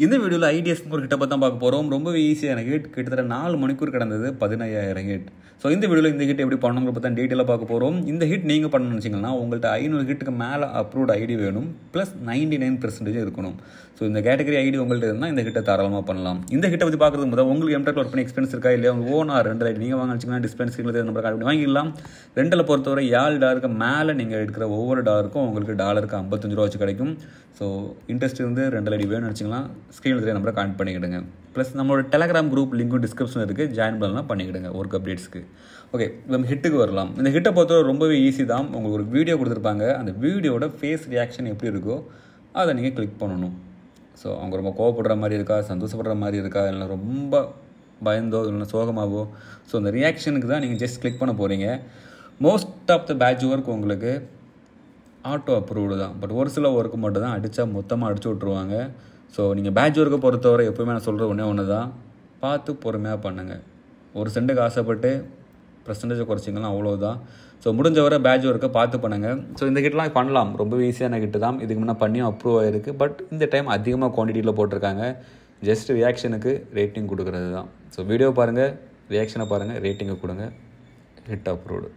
இந்த வீடியோவில் ஐடிஎஸ்க்கு ஒரு ஹிட்டை பற்றி தான் பார்க்க போகிறோம். ரொம்பவே ஈஸியான ஹிட், கிட்டத்தட்ட 4 மணிக்கூர் கிடந்தது 15,000 ஹிட். ஸோ இந்த வீடியோவில் இந்த ஹிட் எப்படி பண்ணணுங்கிற பற்றி தான் டீட்டெயிலாக பார்க்க போகிறோம். இந்த ஹிட் நீங்கள் பண்ணணும்னு வச்சிங்கன்னா உங்கள்கிட்ட 500 ஹிட்டுக்கு மேலே அப்ரூவ்ட் ஐடி வேணும், ப்ளஸ் 99% இருக்கணும். ஸோ இந்த கேட்டகரி ஐடி உங்கள்கிட்ட இருந்தால் இந்த ஹிட்டை தாராளமாக பண்ணலாம். இந்த ஹிட்டை பற்றி பார்க்குறதுக்கு முதல் உங்களுக்கு எம்டெக் ஒர்க் பண்ணி எக்ஸ்பீரியன்ஸ் இருக்கா இல்லையா, உங்களுக்கு ஓனாக ரெண்டல் ஐடி நீங்கள் வாங்க வச்சிங்கன்னா டிஸ்பிளே ஸ்க்ரீனில் நம்ம கார்டு வாங்கிடலாம். ரெண்டில் பொறுத்தவரை $7 மேலே நீங்கள் எடுக்கிற ஒவ்வொரு டாலருக்கும் உங்களுக்கு டாலருக்கு $55 வச்சு கிடைக்கும். ஸோ இன்ட்ரெஸ்ட் இருந்து ரெண்டல் ஐடி வேணும்னு வச்சிங்கன்னா ஸ்க்ரீனில் தெரிய நம்பரை கான்ட் பண்ணிக்கிடுங்க. ப்ளஸ் நம்மளோட டெலகிராம் குரூப் லிங்க்கும் டிஸ்கிரிப்ஷனில் இருக்குது, ஜாயின் பண்ணலாம் பண்ணிக்கிடுங்க ஒர்க் அப்டேட்ஸ்க்கு. ஓகே, நம்ம ஹிட்டுக்கு வரலாம். இந்த ஹிட்டை பொறுத்தவரை ரொம்பவே ஈஸி தான். உங்களுக்கு ஒரு வீடியோ கொடுத்துருப்பாங்க, அந்த வீடியோட ஃபேஸ் ரியாக்ஷன் எப்படி இருக்கோ அதை நீங்கள் கிளிக் பண்ணணும். ஸோ அவங்க ரொம்ப கோவப்படுற மாதிரி இருக்கா, சந்தோஷப்படுற மாதிரி இருக்கா, இல்லை ரொம்ப பயந்தோ இல்லைன்னா சோகமாகவோ, ஸோ அந்த ரியாக்ஷனுக்கு தான் நீங்கள் ஜஸ்ட் கிளிக் பண்ண போகிறீங்க. Most of the batch work உங்களுக்கு ஆட்டோ அப்ரூவ்டு தான், பட் ஒரு சில ஒர்க்கு மட்டும் தான் அடித்தா மொத்தமாக அடிச்சு விட்ருவாங்க. ஸோ நீங்கள் பேட்ச் ஒர்க்கை பொறுத்தவரை எப்போயுமே நான் சொல்கிற ஒன்று தான், பார்த்து பொறுமையாக பண்ணுங்கள். ஒரு சென்ட்டுக்கு ஆசைப்பட்டு பர்சன்டேஜை குறைச்சிங்கன்னா அவ்வளோதான். ஸோ முடிஞ்ச வரை பேட்ச் ஒர்க்கை பார்த்து பண்ணுங்கள். ஸோ இந்த கிட்டலாம் பண்ணலாம், ரொம்ப ஈஸியான கிட்டு தான். இதுக்கு முன்னே பண்ணியும் அப்ரூவ் ஆகிருக்கு, பட் இந்த டைம் அதிகமாக குவான்டிட்டியில் போட்டிருக்காங்க. ஜஸ்ட் ரியாக்ஷனுக்கு ரேட்டிங் கொடுக்குறது தான். ஸோ வீடியோ பாருங்கள், ரியாக்ஷனை பாருங்கள், ரேட்டிங்கை கொடுங்க. Hit approved.